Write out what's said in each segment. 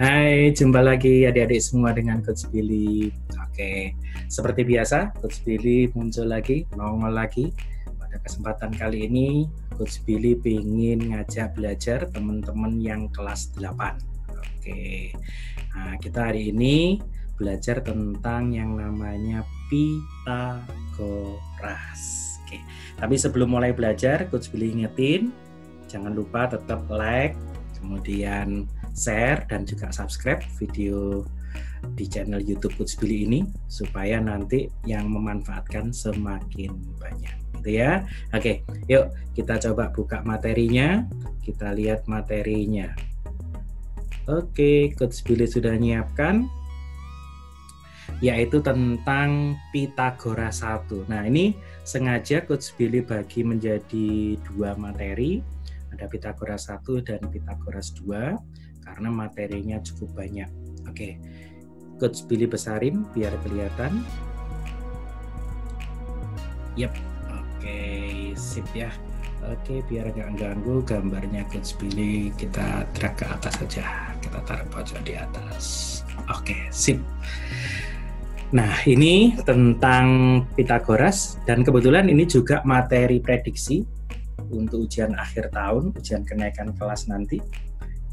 Hai, jumpa lagi adik-adik semua dengan Coach Billy. Oke, seperti biasa, Coach Billy muncul lagi, nongol lagi. Pada kesempatan kali ini, Coach Billy ingin ngajak belajar teman-teman yang kelas 8. Oke, nah, kita hari ini belajar tentang yang namanya Pitagoras. Oke, tapi sebelum mulai belajar, Coach Billy ingetin, jangan lupa tetap like, kemudian share dan juga subscribe video di channel YouTube Coach Billy ini supaya nanti yang memanfaatkan semakin banyak, gitu ya. Oke, yuk kita coba buka materinya, kita lihat materinya. Oke, Coach Billy sudah nyiapkan, yaitu tentang Pitagoras 1. Nah, ini sengaja Coach Billy bagi menjadi dua materi, ada Pitagoras 1 dan Pitagoras 2 karena materinya cukup banyak. Oke, Coach Billy besarin biar kelihatan. Yap, oke, sip ya. Oke, biar nggak ganggu gambarnya Coach Billy, kita drag ke atas saja. Kita taruh pojok di atas. Oke, sip. Nah, ini tentang Pitagoras dan kebetulan ini juga materi prediksi untuk ujian akhir tahun, ujian kenaikan kelas nanti.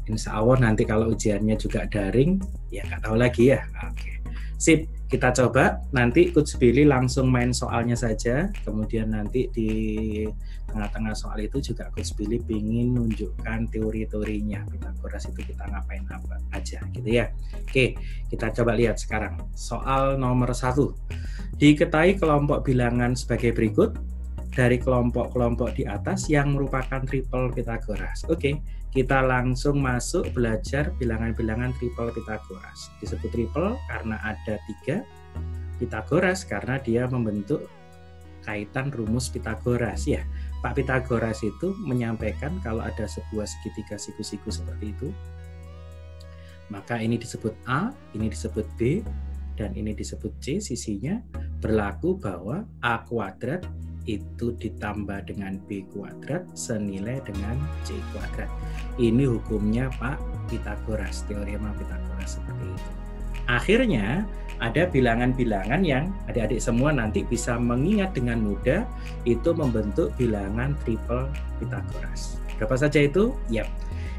Insya Allah nanti kalau ujiannya juga daring, ya nggak tahu lagi ya. Oke, sip. Kita coba. Nanti Coach Billy langsung main soalnya saja. Kemudian nanti di tengah-tengah soal itu juga Coach Billy ingin nunjukkan teori-teorinya. Pitagoras itu kita ngapain apa aja, gitu ya. Oke, kita coba lihat sekarang. Soal nomor 1. Diketahui kelompok bilangan sebagai berikut dari kelompok-kelompok di atas yang merupakan triple Pitagoras. Oke, kita langsung masuk belajar bilangan-bilangan triple Pitagoras. Disebut triple karena ada 3, Pitagoras karena dia membentuk kaitan rumus Pitagoras ya. Pak Pitagoras itu menyampaikan kalau ada sebuah segitiga siku-siku seperti itu, maka ini disebut A, ini disebut B, dan ini disebut C, sisinya berlaku bahwa A kuadrat itu ditambah dengan B kuadrat senilai dengan C kuadrat. Ini hukumnya Pak Pitagoras, teorema Pitagoras seperti itu. Akhirnya ada bilangan-bilangan yang adik-adik semua nanti bisa mengingat dengan mudah, itu membentuk bilangan triple Pitagoras. Berapa saja itu? Yap.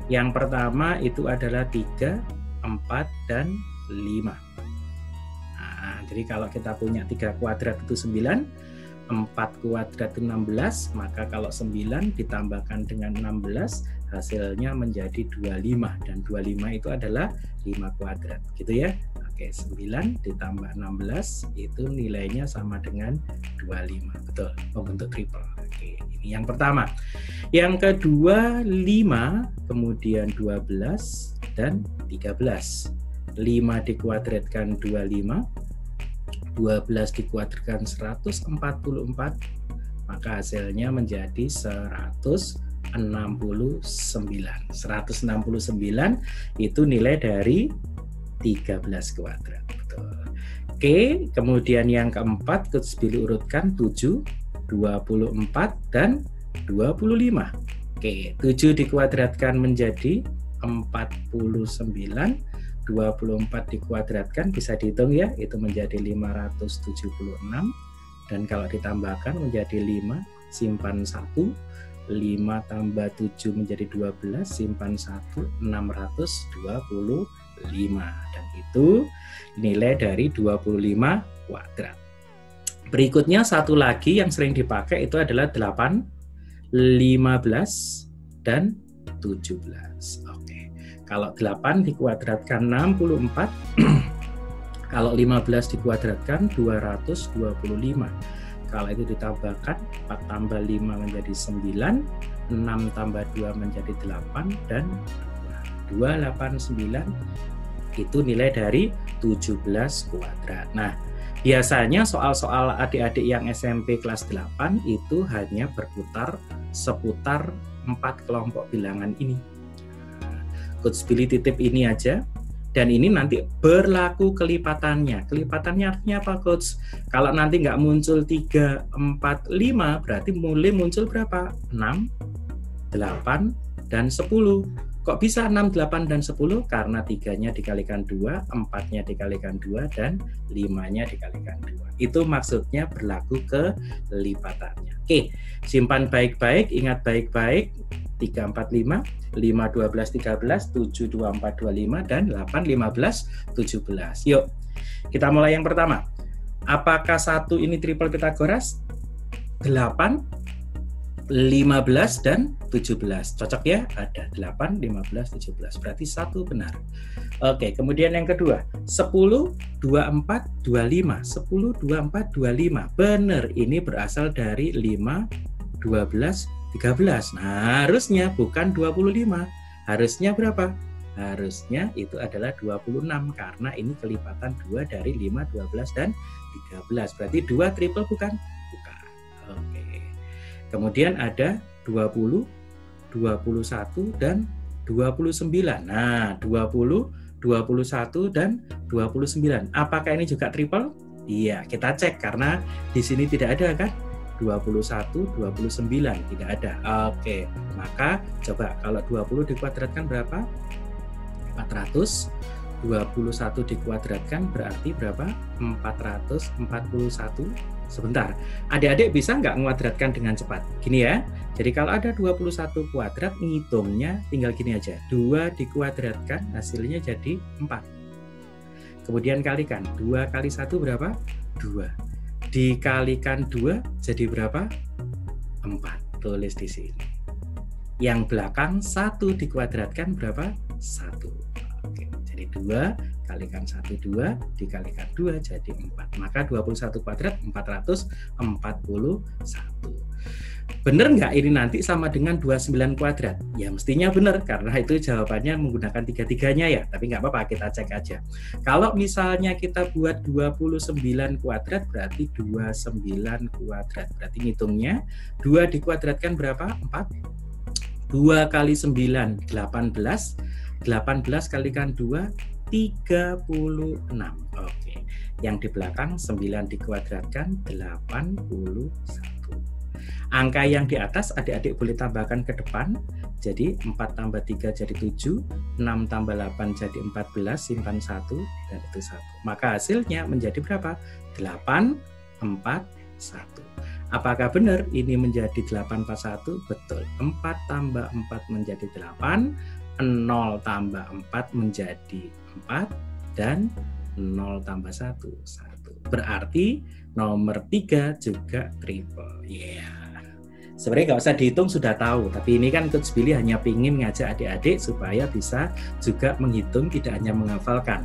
Yang pertama itu adalah 3, 4, dan 5. Nah, jadi kalau kita punya 3 kuadrat itu 9, 4 kuadrat itu 16, maka kalau 9 ditambahkan dengan 16 hasilnya menjadi 25, dan 25 itu adalah 5 kuadrat, gitu ya. Oke, 9 ditambah 16 itu nilainya sama dengan 25, betul, membentuk triple. Oke, ini yang pertama. Yang kedua 5, kemudian 12 dan 13. 5 dikuadratkan 25, 12 dikuadratkan 144, maka hasilnya menjadi 169. 169 itu nilai dari 13 kuadrat. Betul. Oke, kemudian yang keempat Coach Billy urutkan 7, 24, dan 25. Oke, 7 dikuadratkan menjadi 49, 24 dikuadratkan bisa dihitung ya, itu menjadi 576, dan kalau ditambahkan menjadi 5, simpan 1, 5 tambah 7 menjadi 12, simpan 1, 625, dan itu nilai dari 25 kuadrat. Berikutnya satu lagi yang sering dipakai itu adalah 8, 15, dan 17. Kalau 8 dikuadratkan 64, kalau 15 dikuadratkan 225. Kalau itu ditambahkan 4 tambah 5 menjadi 9, 6 tambah 2 menjadi 8, dan 289 itu nilai dari 17 kuadrat. Nah, biasanya soal-soal adik-adik yang SMP kelas 8 itu hanya berputar seputar 4 kelompok bilangan ini. Coach Billy titip ini aja, dan ini nanti berlaku kelipatannya. Kelipatannya artinya apa, Coach? Kalau nanti nggak muncul 3, 4, 5, berarti mulai muncul berapa? 6, 8, dan 10. Kok bisa 6, 8, dan 10? Karena 3-nya dikalikan 2, 4-nya dikalikan 2, dan 5-nya dikalikan 2. Itu maksudnya berlaku kelipatannya. Oke, simpan baik-baik, ingat baik-baik. 3, 4, 5, 5, 12, 13, 7, 2, 4, 25, dan 8, 15, 17. Yuk, kita mulai yang pertama. Apakah 1 ini triple Pitagoras? 8, 15, dan 17. Cocok ya? Ada 8, 15, 17. Berarti 1 benar. Oke, kemudian yang kedua. 10, 24, 25. 10, 24, 25. Benar, ini berasal dari 5, 12, 13. Nah, harusnya bukan 25. Harusnya berapa? Harusnya itu adalah 26 karena ini kelipatan 2 dari 5, 12, dan 13. Berarti 2 triple bukan? Bukan. Oke. Kemudian ada 20, 21, dan 29. Nah, 20, 21, dan 29. Apakah ini juga triple? Iya, kita cek karena di sini tidak ada kan? 21, 29 tidak ada. Oke, maka coba kalau 20 dikuadratkan berapa? 400. 21 dikuadratkan berarti berapa? 441. Sebentar, adik-adik bisa nggak menguadratkan dengan cepat? Gini ya, jadi kalau ada 21 kuadrat, ngitungnya tinggal gini aja. 2 dikuadratkan, hasilnya jadi 4. Kemudian kalikan, 2 kali 1 berapa? 2. Dikalikan 2 jadi berapa? 4. Tulis di sini. Yang belakang 1 dikuadratkan berapa? 1. Oke, jadi 2 kalikan 1, 2 dikalikan 2 jadi 4. Maka 21 kuadrat 441. Benar nggak ini nanti sama dengan 29 kuadrat? Ya mestinya benar karena itu jawabannya menggunakan tiga-tiganya ya. Tapi nggak apa-apa, kita cek aja. Kalau misalnya kita buat 29 kuadrat berarti 29 kuadrat. Berarti ngitungnya 2 dikuadratkan berapa? 4. 2 kali 9, 18. 18 kalikan 2, 36. Oke. Yang di belakang 9 dikuadratkan 81. Angka yang di atas adik-adik boleh tambahkan ke depan. Jadi 4 tambah 3 jadi 7, 6 tambah 8 jadi 14, simpan 1 dan itu 1. Maka hasilnya menjadi berapa? 8, 4, 1. Apakah benar ini menjadi 841? Betul. 4 tambah 4 menjadi 8, 0 tambah 4 menjadi 4, dan 0 tambah 1, 1. Berarti nomor 3 juga triple. Yeah. Sebenarnya nggak usah dihitung, sudah tahu. Tapi ini kan Coach Billy hanya ingin ngajak adik-adik supaya bisa juga menghitung, tidak hanya menghafalkan.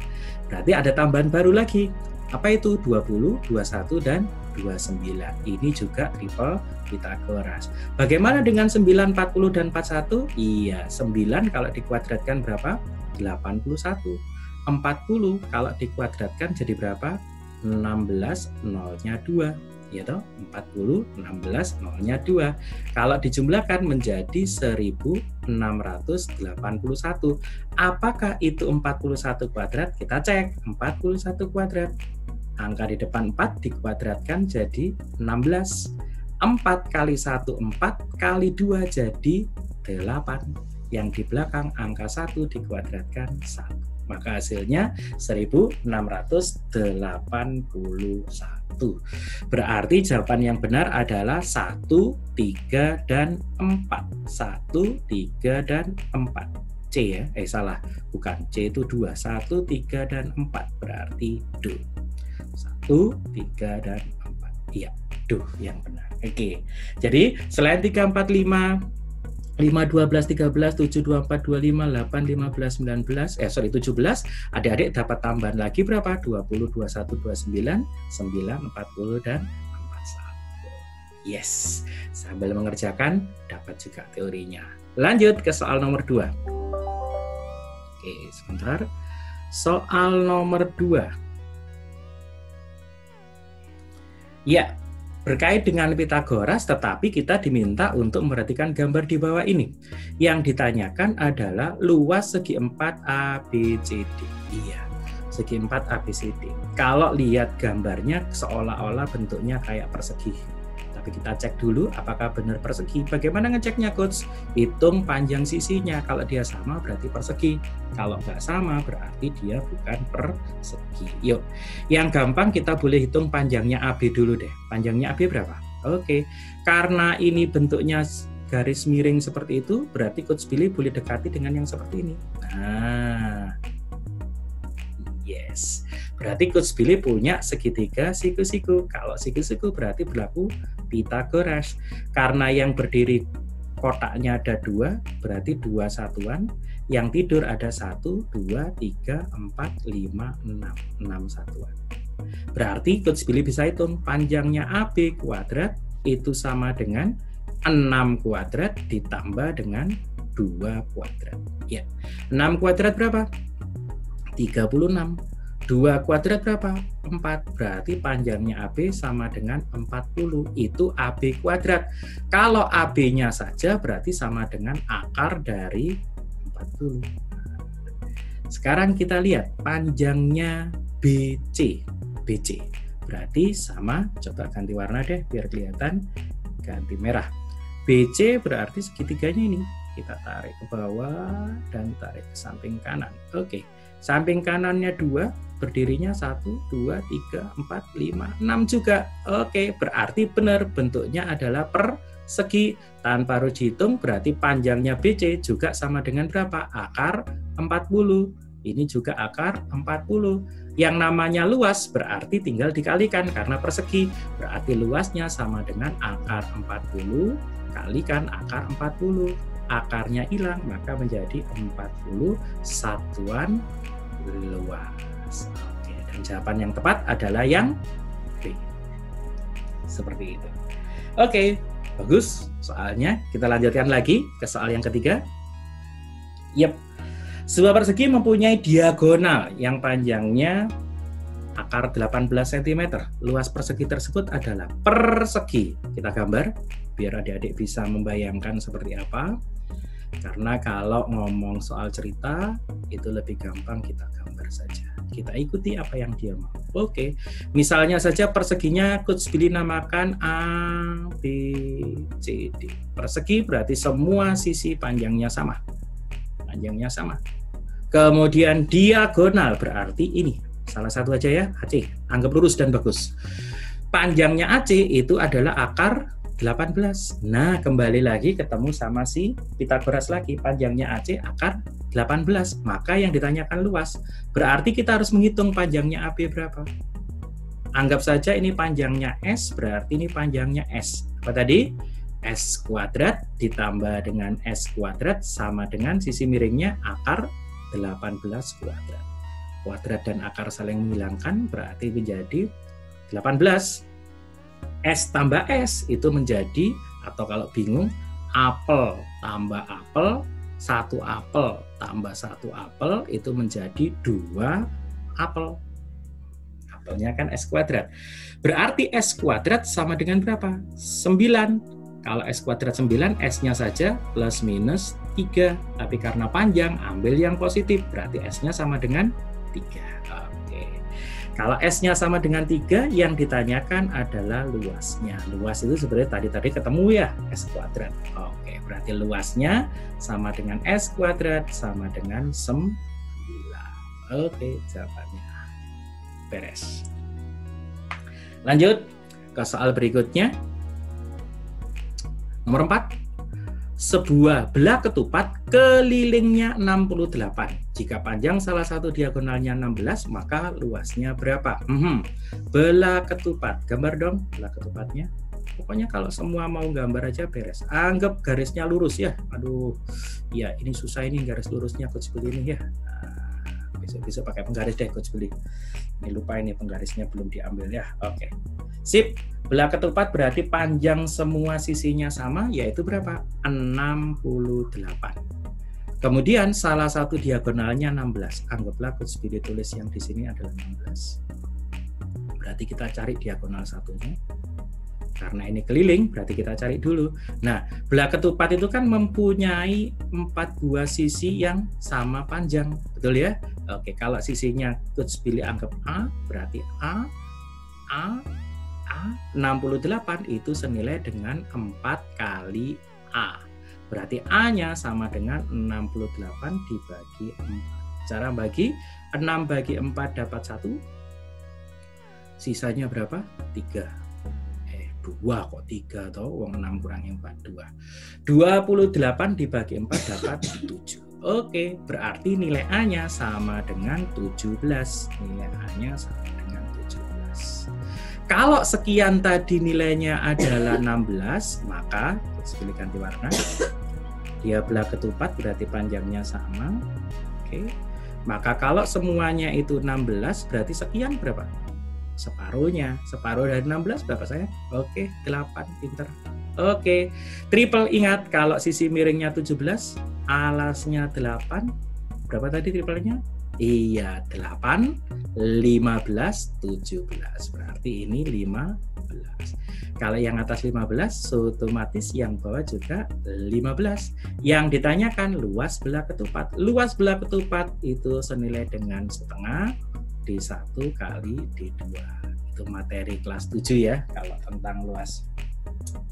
Berarti ada tambahan baru lagi. Apa itu? 20, 21, dan 29. Ini juga triple Pitagoras. Bagaimana dengan 9, 40, dan 41? Iya, 9 kalau dikuadratkan berapa? 81. 40 kalau dikuadratkan jadi berapa? 16, nolnya 2. Ya toh? 40, 16, nolnya 2. Kalau dijumlahkan menjadi 1681. Apakah itu 41 kuadrat? Kita cek. 41 kuadrat. Angka di depan 4 dikuadratkan jadi 16. 4 kali 1, 4 kali 2 jadi 8. Yang di belakang angka 1 dikuadratkan 1. Maka hasilnya 1681. Berarti jawaban yang benar adalah 1, 3, dan 4. 1, 3, dan 4. C ya? Salah. Bukan. C itu 2. 1, 3, dan 4. Berarti D. 1, 3, dan 4. Iya. D yang benar. Oke. Jadi selain 3, 4, 5, 5, 12, 13, 7, 24, 25, 8, 15, 19, 17, adik-adik dapat tambahan lagi berapa? 20, 21, 29, 9, 40, dan 41. Yes, sambil mengerjakan dapat juga teorinya. Lanjut ke soal nomor 2. Oke, sebentar. Soal nomor 2. Ya, berkait dengan Pitagoras, tetapi kita diminta untuk memperhatikan gambar di bawah ini. Yang ditanyakan adalah luas segi 4 ABCD. Iya, segi 4 ABCD. Kalau lihat gambarnya seolah-olah bentuknya kayak persegi. Tapi kita cek dulu apakah benar persegi. Bagaimana ngeceknya, Coach? Hitung panjang sisinya. Kalau dia sama berarti persegi. Kalau nggak sama berarti dia bukan persegi. Yuk, yang gampang kita boleh hitung panjangnya AB dulu deh. Panjangnya AB berapa? Oke, karena ini bentuknya garis miring seperti itu, berarti Coach Billy boleh dekati dengan yang seperti ini. Nah, yes. Berarti Coach Billy punya segitiga siku-siku. Kalau siku-siku berarti berlaku Pythagoras. Karena yang berdiri kotaknya ada 2, berarti 2 satuan. Yang tidur ada 1, 2, 3, 4, 5, 6 satuan. Berarti Coach Billy bisa hitung panjangnya AB kuadrat itu sama dengan 6 kuadrat ditambah dengan 2 kuadrat. Ya, 6 kuadrat berapa? 36. 2 kuadrat berapa? 4. Berarti panjangnya AB sama dengan 40. Itu AB kuadrat. Kalau AB-nya saja berarti sama dengan akar dari 40. Sekarang kita lihat panjangnya BC. BC. Berarti sama, coba ganti warna deh biar kelihatan. Ganti merah. BC berarti segitiganya ini. Kita tarik ke bawah dan tarik ke samping kanan. Oke. Samping kanannya 2, berdirinya 1, 2, 3, 4, 5, 6 juga. Oke, berarti benar bentuknya adalah persegi. Tanpa harus dihitung berarti panjangnya BC juga sama dengan berapa? Akar 40. Ini juga akar 40. Yang namanya luas berarti tinggal dikalikan karena persegi. Berarti luasnya sama dengan akar 40 kalikan akar 40. Akarnya hilang maka menjadi 40 satuan luas. Oke, dan jawaban yang tepat adalah yang B. Seperti itu. Oke, bagus soalnya. Kita lanjutkan lagi ke soal yang ketiga. Yep. Sebuah persegi mempunyai diagonal yang panjangnya akar 18 cm. Luas persegi tersebut adalah persegi. Kita gambar biar adik-adik bisa membayangkan seperti apa. Karena kalau ngomong soal cerita itu lebih gampang kita gambar saja. Kita ikuti apa yang dia mau. Oke, misalnya saja perseginya Coach Billy namakan A, B, C, D. Persegi berarti semua sisi panjangnya sama. Panjangnya sama. Kemudian diagonal berarti ini. Salah satu aja ya, AC. Anggap lurus dan bagus. Panjangnya AC itu adalah akar 18. Nah, kembali lagi ketemu sama si Pythagoras lagi. Panjangnya AC akar 18. Maka yang ditanyakan luas. Berarti kita harus menghitung panjangnya AB berapa. Anggap saja ini panjangnya S, berarti ini panjangnya S. Apa tadi? S kuadrat ditambah dengan S kuadrat sama dengan sisi miringnya akar 18 kuadrat. Kuadrat dan akar saling menghilangkan berarti menjadi 18. S tambah S itu menjadi, atau kalau bingung, apel tambah apel, 1 apel tambah 1 apel itu menjadi 2 apel. Apelnya kan S kuadrat. Berarti S kuadrat sama dengan berapa? 9. Kalau S kuadrat 9, S-nya saja plus minus 3. Tapi karena panjang, ambil yang positif. Berarti S-nya sama dengan 3. Kalau S-nya sama dengan 3, yang ditanyakan adalah luasnya. Luas itu sebenarnya tadi ketemu ya, S kuadrat. Oke, berarti luasnya sama dengan S kuadrat sama dengan 9. Oke, jawabannya beres. Lanjut ke soal berikutnya. Nomor 4. Sebuah belah ketupat kelilingnya 68. Jika panjang salah satu diagonalnya 16, maka luasnya berapa? Belah ketupat. Gambar dong belah ketupatnya. Pokoknya kalau semua mau gambar aja beres. Anggap garisnya lurus ya. Aduh, ya ini susah ini garis lurusnya Coach Billy ini ya. Nah, besok-besok pakai penggaris deh Coach Billy. Ini lupa ini penggarisnya belum diambil ya. Oke. Sip. Belah ketupat berarti panjang semua sisinya sama, yaitu berapa? 68. Kemudian salah satu diagonalnya 16. Anggaplah Coach Billy tulis yang di sini adalah 16. Berarti kita cari diagonal satunya. Karena ini keliling, berarti kita cari dulu. Nah, belah ketupat itu kan mempunyai 4 buah sisi yang sama panjang. Betul ya? Oke, kalau sisinya Coach Billy anggap A, berarti A, A, 68 itu senilai dengan 4 kali A. Berarti A-nya sama dengan 68 dibagi 4. Cara bagi, 6 bagi 4 dapat 1. Sisanya berapa? 3. 2 kok 3 toh, wong 6 kurangi 4, 2. 28 dibagi 4 dapat 7. Oke, berarti nilai A-nya sama dengan 17. Nilai A-nya sama dengan 17. Kalau sekian tadi nilainya adalah 16, maka pilih ganti warna. Dia belah ketupat berarti panjangnya sama. Oke. Maka kalau semuanya itu 16, berarti sekian berapa? Separuhnya. Separuh dari 16 berapa saya? Oke, 8. Pinter. Oke. Triple ingat kalau sisi miringnya 17, alasnya 8. Berapa tadi triplenya? Iya, 8, 15, 17. Berarti ini 15. Kalau yang atas 15, otomatis yang bawah juga 15. Yang ditanyakan luas belah ketupat. Luas belah ketupat itu senilai dengan setengah D1 kali D2. Itu materi kelas 7 ya, kalau tentang luas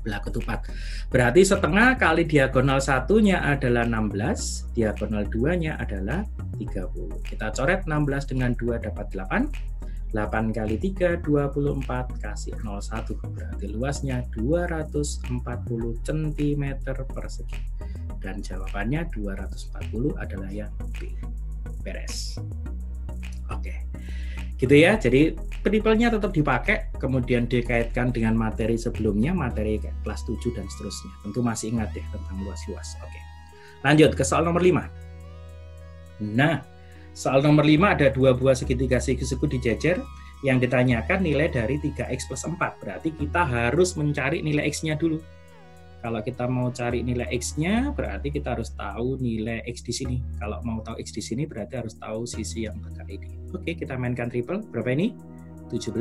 belah ketupat. Berarti setengah kali diagonal satunya adalah 16, diagonal 2-nya adalah 30. Kita coret 16 dengan 2 dapat 8. 8 kali 3, 24, kasih 01. Berarti luasnya 240 cm persegi. Dan jawabannya 240 adalah yang B. Beres. Oke. Gitu ya, jadi triplenya tetap dipakai, kemudian dikaitkan dengan materi sebelumnya, materi kelas 7 dan seterusnya. Tentu masih ingat ya tentang luas-luas. Oke. Lanjut ke soal nomor 5. Nah, soal nomor 5 ada 2 buah segitiga siku-siku dijejer yang ditanyakan nilai dari 3x plus 4. Berarti kita harus mencari nilai x-nya dulu. Kalau kita mau cari nilai x-nya, berarti kita harus tahu nilai x di sini. Kalau mau tahu x di sini, berarti harus tahu sisi yang dekat ini. Oke, kita mainkan triple. Berapa ini? 17.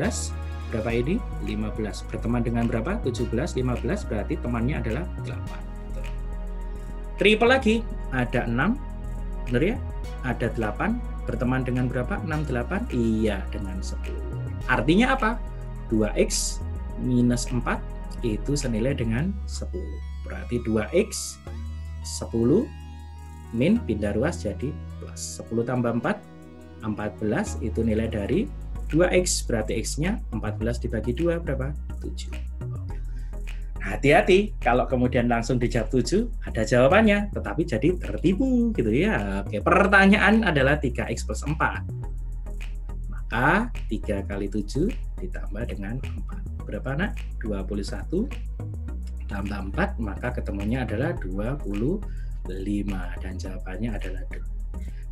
Berapa ini? 15. Berteman dengan berapa? 17, 15. Berarti temannya adalah 8. Triple lagi. Ada 6. Benar ya? Ada 8. Berteman dengan berapa? 6, 8. Iya, dengan 10. Artinya apa? 2x minus 4 itu senilai dengan 10. Berarti 2x 10 min pindah ruas jadi plus. 10 tambah 4, 14 itu nilai dari 2x. Berarti x-nya 14 dibagi 2 berapa? 7. Hati-hati kalau kemudian langsung dijawab 7, ada jawabannya, tetapi jadi tertipu gitu ya. Oke, pertanyaan adalah 3x plus 4. Maka 3 kali 7 ditambah dengan 4. Berapa nak? 21 tambah 4, maka ketemunya adalah 25 dan jawabannya adalah 2.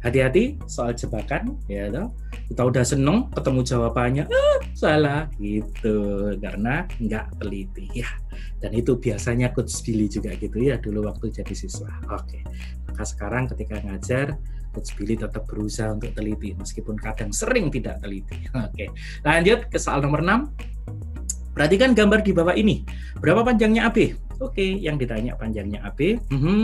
Hati-hati soal jebakan ya toh. Kita udah seneng ketemu jawabannya salah gitu karena nggak teliti ya. Dan itu biasanya Coach Billy juga gitu ya dulu waktu jadi siswa. Oke. Maka sekarang ketika ngajar Coach Billy tetap berusaha untuk teliti meskipun kadang sering tidak teliti. Oke. Lanjut ke soal nomor 6. Perhatikan gambar di bawah ini. Berapa panjangnya AB? Oke, yang ditanya panjangnya AB.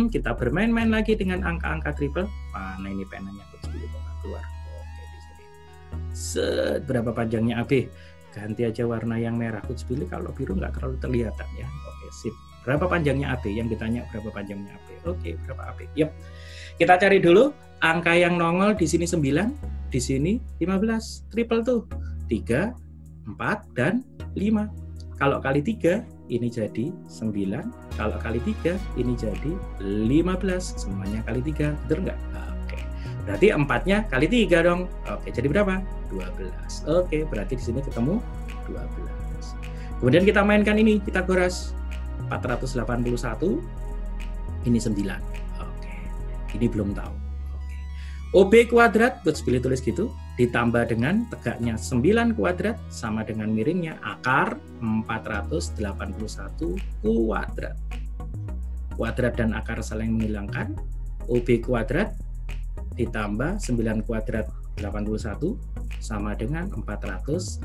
Kita bermain-main lagi dengan angka-angka triple. Mana ini penanya Coach Billy keluar. Oke, di sini. Berapa panjangnya AB? Ganti aja warna yang merah. Coach Billy kalau biru nggak terlalu terlihatan ya. Oke, sip. Berapa panjangnya AB? Yang ditanya berapa panjangnya AB? Oke, berapa AB? Yap. Kita cari dulu angka yang nongol di sini 9, di sini 15. Triple tuh. 3, 4, dan 5. Kalau kali 3, ini jadi 9. Kalau kali 3, ini jadi 15. Semuanya kali 3. Betul nggak? Oke. Berarti 4-nya kali 3 dong. Oke, jadi berapa? 12. Oke, berarti di sini ketemu 12. Kemudian kita mainkan ini, Pitagoras. 481. Ini 9. Oke. Ini belum tahu. Oke. OB kuadrat, Coach Billy tulis gitu. Ditambah dengan tegaknya 9 kuadrat sama dengan miringnya akar 481 kuadrat. Kuadrat dan akar saling menghilangkan. OB kuadrat ditambah 9 kuadrat 81 sama dengan 481.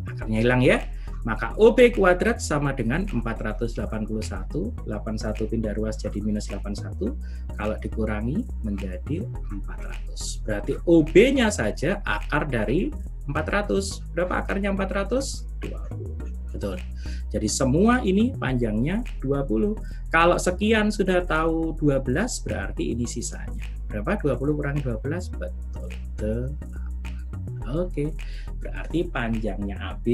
Akarnya hilang ya. Maka OB kuadrat sama dengan 481, 81 pindah ruas jadi minus 81, kalau dikurangi menjadi 400. Berarti OB-nya saja akar dari 400. Berapa akarnya 400? 20. Betul. Jadi semua ini panjangnya 20. Kalau sekian sudah tahu 12, berarti ini sisanya. Berapa? 20 kurangi 12? Betul. 8. Oke. Berarti panjangnya AB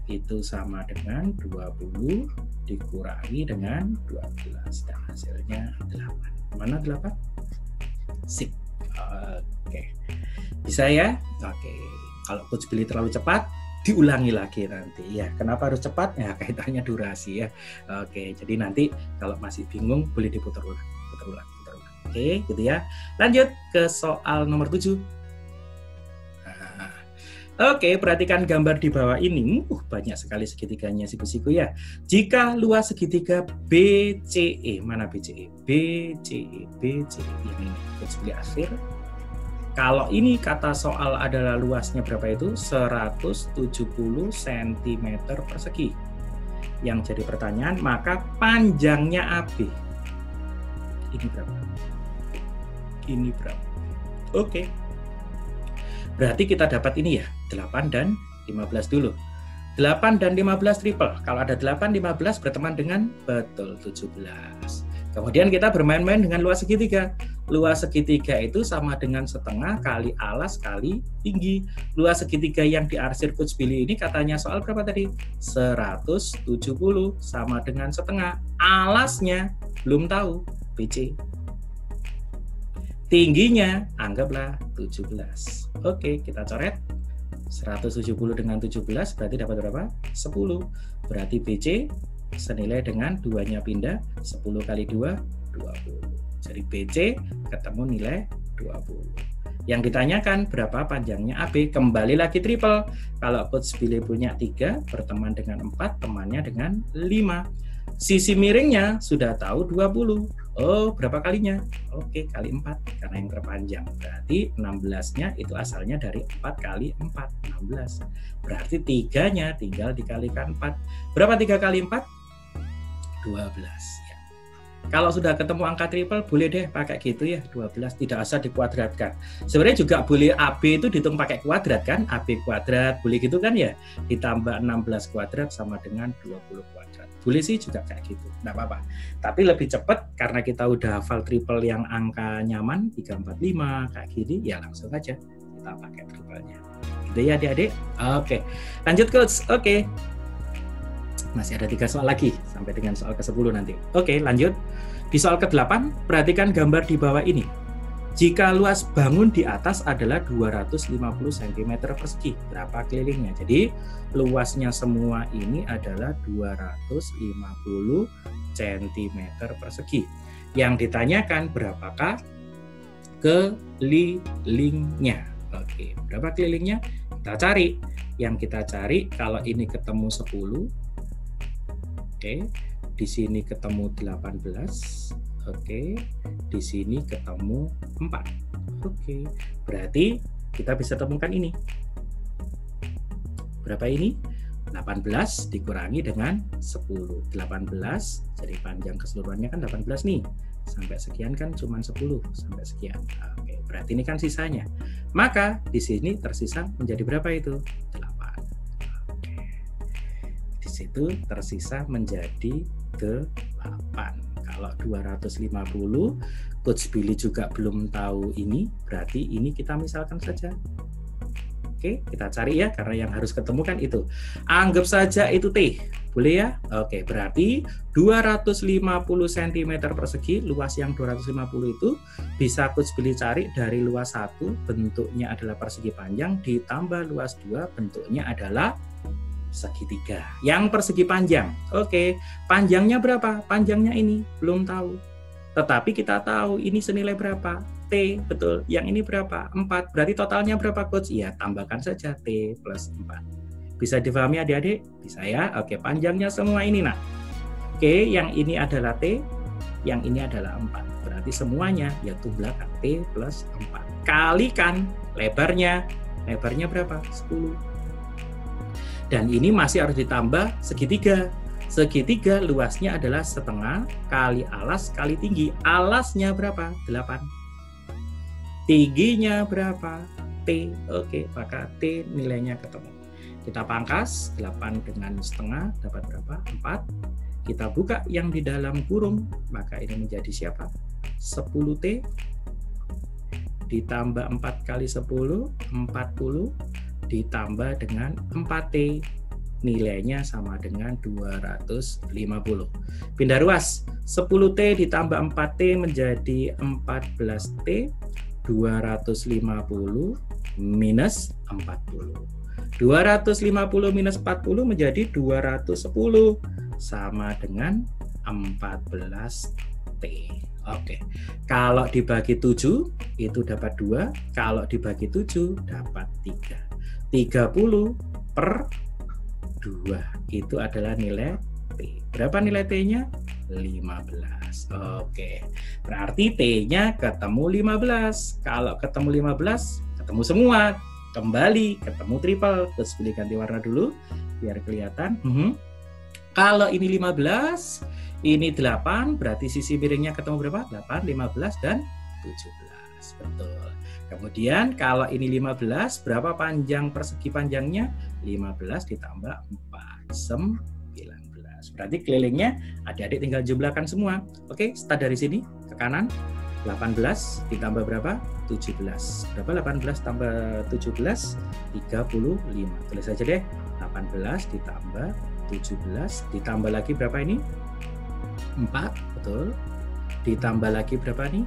itu sama dengan 20 dikurangi dengan 12. Dan hasilnya 8. Mana 8? Sip. Oke. Bisa ya? Oke. Kalau Coach Billy terlalu cepat, diulangi lagi nanti ya. Kenapa harus cepat? Ya kaitannya durasi ya. Oke, jadi nanti kalau masih bingung boleh diputar ulang. Oke, gitu ya. Lanjut ke soal nomor 7. Oke, perhatikan gambar di bawah ini. Banyak sekali segitiganya siku-siku ya. Jika luas segitiga BCE, mana BCE? BCE yang ini. Coach Billy akhir. Kalau ini kata soal adalah luasnya berapa itu? 170 cm persegi. Yang jadi pertanyaan, maka panjangnya AB. Ini berapa? Ini berapa? Oke. Berarti kita dapat ini ya, 8 dan 15 dulu. 8 dan 15 triple. Kalau ada 8, 15 berteman dengan betul 17. Kemudian kita bermain-main dengan luas segitiga. Luas segitiga itu sama dengan setengah kali alas kali tinggi. Luas segitiga yang diarsir Coach Billy ini katanya soal berapa tadi? 170 sama dengan setengah. Alasnya belum tahu, BC. Tingginya anggaplah 17. Oke, kita coret. 170 dengan 17 berarti dapat berapa? 10. Berarti BC senilai dengan 2-nya pindah, 10 kali 2, 20. Jadi BC ketemu nilai 20. Yang ditanyakan berapa panjangnya AB, kembali lagi triple. Kalau Coach Billy punya 3, berteman dengan 4, temannya dengan 5. Sisi miringnya sudah tahu 20. Oh, berapa kalinya? Oke, kali 4, karena yang terpanjang. Berarti 16-nya itu asalnya dari 4 kali 4, 16. Berarti 3-nya tinggal dikalikan 4. Berapa 3 kali 4? 12 ya. Kalau sudah ketemu angka triple boleh deh pakai gitu ya, 12, tidak usah dikuadratkan. Sebenarnya juga boleh AB itu dihitung pakai kuadrat kan, AB kuadrat boleh gitu kan ya, ditambah 16 kuadrat sama dengan 20 kuadrat. Boleh sih juga kayak gitu, enggak apa-apa. Tapi lebih cepat karena kita udah hafal triple yang angka nyaman 345 kayak gini ya, langsung aja kita pakai triplenya. Gitu ya adik-adik. Oke. Lanjut Coach. Oke. Masih ada 3 soal lagi sampai dengan soal ke-10 nanti. Oke, lanjut. Di soal ke-8, perhatikan gambar di bawah ini. Jika luas bangun di atas adalah 250 cm persegi, berapa kelilingnya? Jadi, luasnya semua ini adalah 250 cm persegi. Yang ditanyakan berapakah kelilingnya? Oke, berapa kelilingnya? Kita cari. Yang kita cari kalau ini ketemu 10. Oke, di sini ketemu 18. Oke, di sini ketemu 4. Oke, berarti kita bisa temukan ini. Berapa ini? 18 dikurangi dengan 10. 18, jadi panjang keseluruhannya kan 18 nih. Sampai sekian kan cuma 10, sampai sekian. Oke, berarti ini kan sisanya. Maka di sini tersisa menjadi berapa itu? 8. Itu tersisa menjadi 8. Kalau 250 Coach Billy juga belum tahu ini, berarti ini kita misalkan saja. Oke, kita cari ya, karena yang harus ketemu kan itu. Anggap saja itu T, boleh ya? Oke, berarti 250 cm persegi, luas yang 250 itu bisa Coach Billy cari dari luas 1, bentuknya adalah persegi panjang, ditambah luas 2, bentuknya adalah segitiga yang persegi panjang. Oke, panjangnya berapa? Panjangnya ini belum tahu, tetapi kita tahu ini senilai berapa? T, betul. Yang ini berapa? 4. Berarti totalnya berapa Coach? Ya, tambahkan saja T plus 4. Bisa difahami adik-adik? Bisa ya? Oke, panjangnya semua ini nah. Oke, yang ini adalah T, yang ini adalah 4. Berarti semuanya yaitu belakang T plus 4. Kalikan lebarnya. Lebarnya berapa? 10. Dan ini masih harus ditambah segitiga. Segitiga luasnya adalah setengah kali alas kali tinggi. Alasnya berapa? 8. Tingginya berapa? T. Oke, maka T nilainya ketemu. Kita pangkas 8 dengan setengah dapat berapa? 4. Kita buka yang di dalam kurung, maka ini menjadi siapa? 10T ditambah 4 kali 10, 40 ditambah dengan 4T, nilainya sama dengan 250. Pindah ruas, 10T ditambah 4T menjadi 14T, 250 minus 40. 250 minus 40 menjadi 210, sama dengan 14T. Oke, kalau dibagi 7 itu dapat 2, kalau dibagi 7 dapat 3. 30 per 2 itu adalah nilai T. Berapa nilai T-nya? 15. Oke, berarti T-nya ketemu 15. Kalau ketemu 15, ketemu semua. Kembali ketemu triple. Terus pilih ganti warna dulu biar kelihatan. Kalau ini 15, ini 8, berarti sisi miringnya ketemu berapa? 8, 15, dan 17. Betul. Kemudian kalau ini 15, berapa panjang persegi panjangnya? 15 ditambah 4, 19. Berarti kelilingnya adik-adik tinggal jumlahkan semua. Oke, start dari sini ke kanan. 18 ditambah berapa? 17. Berapa 18 tambah 17? 35. Tulis saja deh. 18 ditambah 17 ditambah lagi berapa ini? 4, betul. Ditambah lagi berapa nih?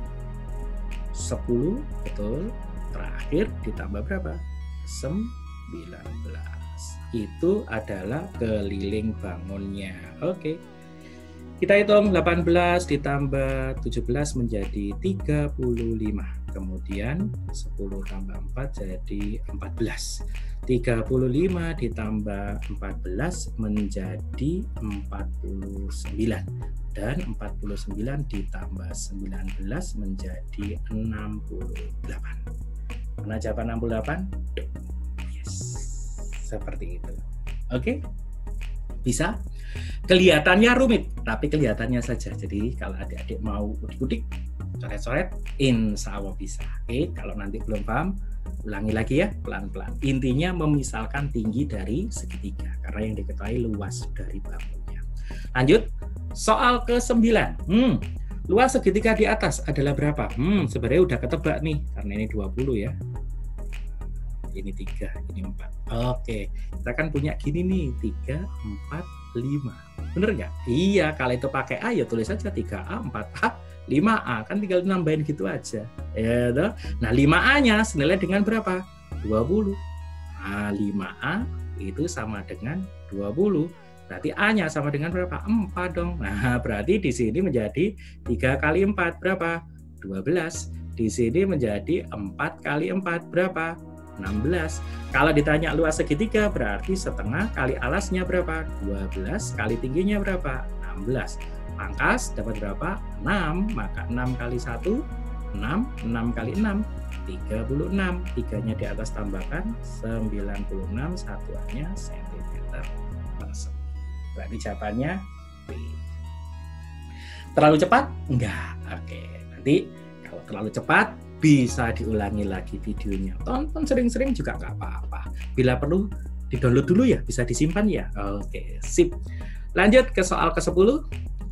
10, betul. Terakhir ditambah berapa? 19. Itu adalah keliling bangunnya. Oke. Kita hitung 18 ditambah 17 menjadi 35. Kemudian 10 tambah 4 jadi 14. 35 ditambah 14 menjadi 49. Dan 49 ditambah 19 menjadi 68. Mana jawaban 68? Yes. Seperti itu. Oke? Bisa? Kelihatannya rumit, tapi kelihatannya saja. Jadi kalau adik-adik mau udik-udik, coret-coret, insya Allah bisa. Oke, kalau nanti belum paham, ulangi lagi ya, pelan-pelan. Intinya memisalkan tinggi dari segitiga, karena yang diketahui luas dari bangunnya. Lanjut, soal ke-9. Luas segitiga di atas adalah berapa? Sebenarnya udah ketebak nih, karena ini 20 ya. Ini 3, ini 4. Oke, kita kan punya gini nih, 3, 4, 5. Bener nggak? Iya, kalau itu pakai A ya tulis saja 3A, 4A, 5A. Kan tinggal nambahin gitu aja. Ya, toh? Nah, 5A-nya senilai dengan berapa? 20. Nah, 5A itu sama dengan 20. Berarti A-nya sama dengan berapa? 4 dong. Nah, berarti di sini menjadi 3 kali 4 berapa? 12. Di sini menjadi 4 kali 4 berapa? 16. Kalau ditanya luas segitiga berarti setengah kali alasnya berapa? 12 kali tingginya berapa? 16. Pangkas dapat berapa? 6. Maka 6 kali 1 6. 6 kali 6 36. 3-nya di atas tambahkan 96. Satuannya cm persegi. Berarti jawabannya B. Terlalu cepat? Enggak. Oke. Nanti kalau terlalu cepat bisa diulangi lagi videonya. Tonton sering-sering juga nggak apa-apa. Bila perlu di-download dulu ya, bisa disimpan ya. Oke, sip. Lanjut ke soal ke-10.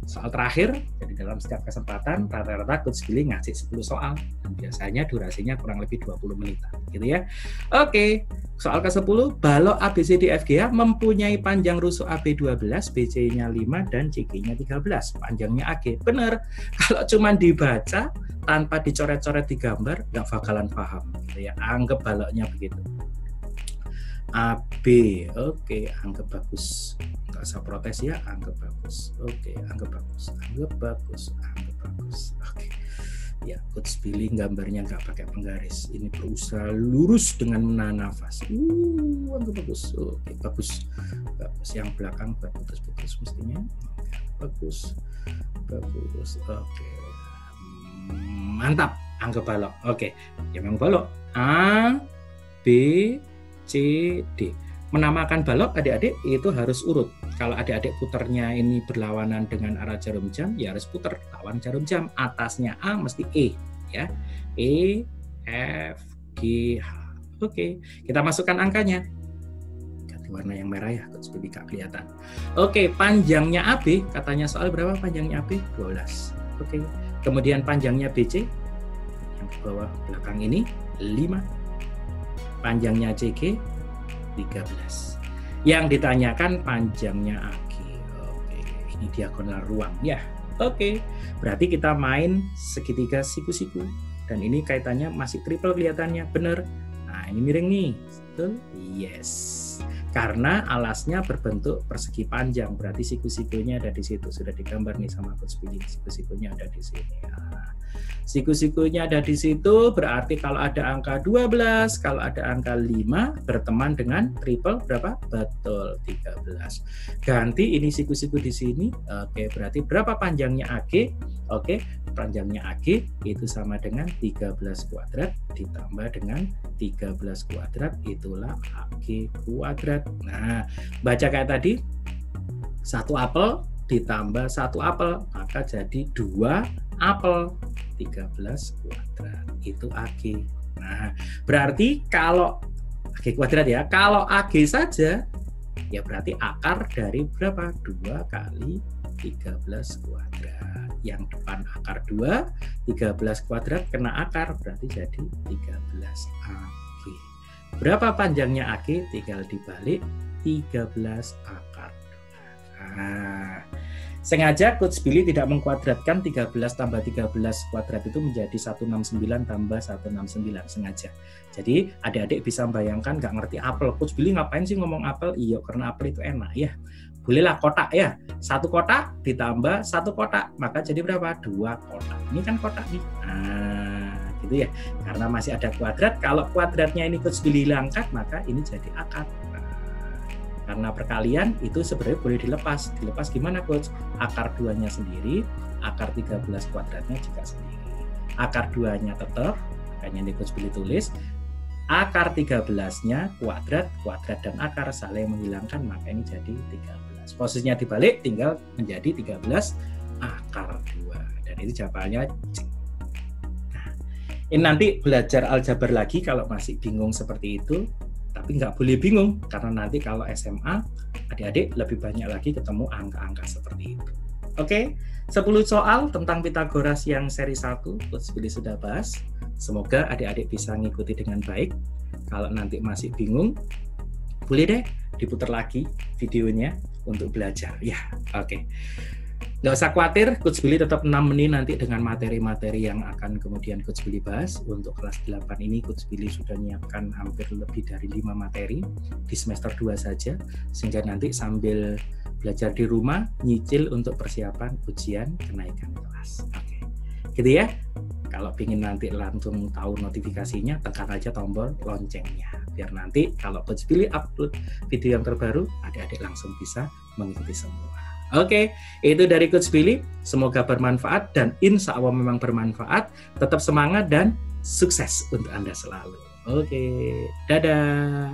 Soal terakhir. Jadi dalam setiap kesempatan rata-rata Coach Billy ngasih 10 soal. Dan biasanya durasinya kurang lebih 20 menitan, gitu ya. Oke, soal ke-10. Balok ABCDFGH mempunyai panjang rusuk AB 12, BC-nya 5 dan CG-nya 13. Panjangnya AG. Benar. Kalau cuma dibaca tanpa dicoret-coret di gambar, nggak bakalan paham. Gitu ya. Anggap baloknya begitu. AB, oke, anggap bagus. Nggak usah protes ya, anggap bagus. Oke, anggap bagus, anggap bagus, anggap bagus. Oke, ya, Coach Billy gambarnya nggak pakai penggaris. Ini berusaha lurus dengan menahan nafas. Anggap bagus. Oke, bagus, bagus. Yang belakang putus-putus mestinya. Oke, bagus, bagus. Oke. Mantap, anggap balok. Oke, yang balok A, B, C, D. menamakan balok adik-adik itu harus urut. Kalau adik-adik puternya ini berlawanan dengan arah jarum jam, ya harus puter lawan jarum jam. Atasnya A mesti E, ya. E, F, G, H. Oke, kita masukkan angkanya. Ganti warna yang merah ya, Coach Billy gak kelihatan. Oke, panjangnya AB, katanya soal berapa panjangnya AB? 12. Oke, kemudian panjangnya BC, yang di bawah belakang ini, 5. Panjangnya CG, 13. Yang ditanyakan panjangnya AG. Oke, ini diagonal ruang ya. Oke, berarti kita main segitiga siku-siku. Dan ini kaitannya masih triple kelihatannya, bener. Nah, ini miring nih, betul? Yes. Karena alasnya berbentuk persegi panjang, berarti siku-sikunya ada di situ. Sudah digambar nih sama Coach Billy, siku-sikunya ada di sini. Nah, siku-sikunya ada di situ, berarti kalau ada angka 12, kalau ada angka 5, berteman dengan triple berapa? Betul, 13. Ganti ini siku-siku di sini. Oke, berarti berapa panjangnya AG? Oke, panjangnya AG itu sama dengan 13 kuadrat ditambah dengan 13 kuadrat, itulah AG kuadrat. Nah, baca kayak tadi, 1 apel ditambah 1 apel, maka jadi 2 apel, 13 kuadrat, itu AG. Nah, berarti kalau AG kuadrat ya, kalau AG saja, ya berarti akar dari berapa? 2 kali 13 kuadrat. Yang depan akar 2, 13 kuadrat kena akar, berarti jadi 13 AG. Berapa panjangnya AG? Tinggal dibalik, 13 akar 2. Nah, sengaja Coach Billy tidak mengkuadratkan 13 tambah 13 kuadrat itu menjadi 169 tambah 169, sengaja. Jadi adik-adik bisa membayangkan nggak ngerti apel. Coach Billy ngapain sih ngomong apel? Iya, karena apel itu enak ya. Bolehlah kotak ya. 1 kotak ditambah 1 kotak, maka jadi berapa? 2 kotak. Ini kan kotak nih. Nah, gitu ya. Karena masih ada kuadrat, kalau kuadratnya ini Coach Billy hilangkan, maka ini jadi akar. Karena perkalian itu sebenarnya boleh dilepas. Dilepas gimana Coach? Akar 2-nya sendiri, akar 13 kuadratnya juga sendiri. Akar 2-nya tetap, makanya ini Coach Billy tulis, akar 13-nya kuadrat, kuadrat dan akar saling menghilangkan, maka ini jadi 13. Posisinya dibalik, tinggal menjadi 13 akar 2. Dan itu jawabannya C. Nah, ini nanti belajar aljabar lagi kalau masih bingung seperti itu. Tapi nggak boleh bingung, karena nanti kalau SMA, adik-adik lebih banyak lagi ketemu angka-angka seperti itu. Oke, 10 soal tentang Pitagoras yang seri 1, Coach Billy sudah bahas. Semoga adik-adik bisa ngikuti dengan baik. Kalau nanti masih bingung, boleh deh diputar lagi videonya untuk belajar. Ya, oke. Nggak usah khawatir, Coach Billy tetap 6 menit nanti dengan materi-materi yang akan kemudian Coach Billy bahas. Untuk kelas 8 ini Coach Billy sudah menyiapkan hampir lebih dari 5 materi di semester 2 saja, sehingga nanti sambil belajar di rumah, nyicil untuk persiapan ujian kenaikan kelas. Oke, gitu ya. Kalau ingin nanti langsung tahu notifikasinya, tekan aja tombol loncengnya. Biar nanti kalau Coach Billy upload video yang terbaru, adik-adik langsung bisa mengikuti semua. Oke, itu dari Coach Billy. Semoga bermanfaat dan insya Allah memang bermanfaat. Tetap semangat dan sukses untuk Anda selalu. Oke, dadah.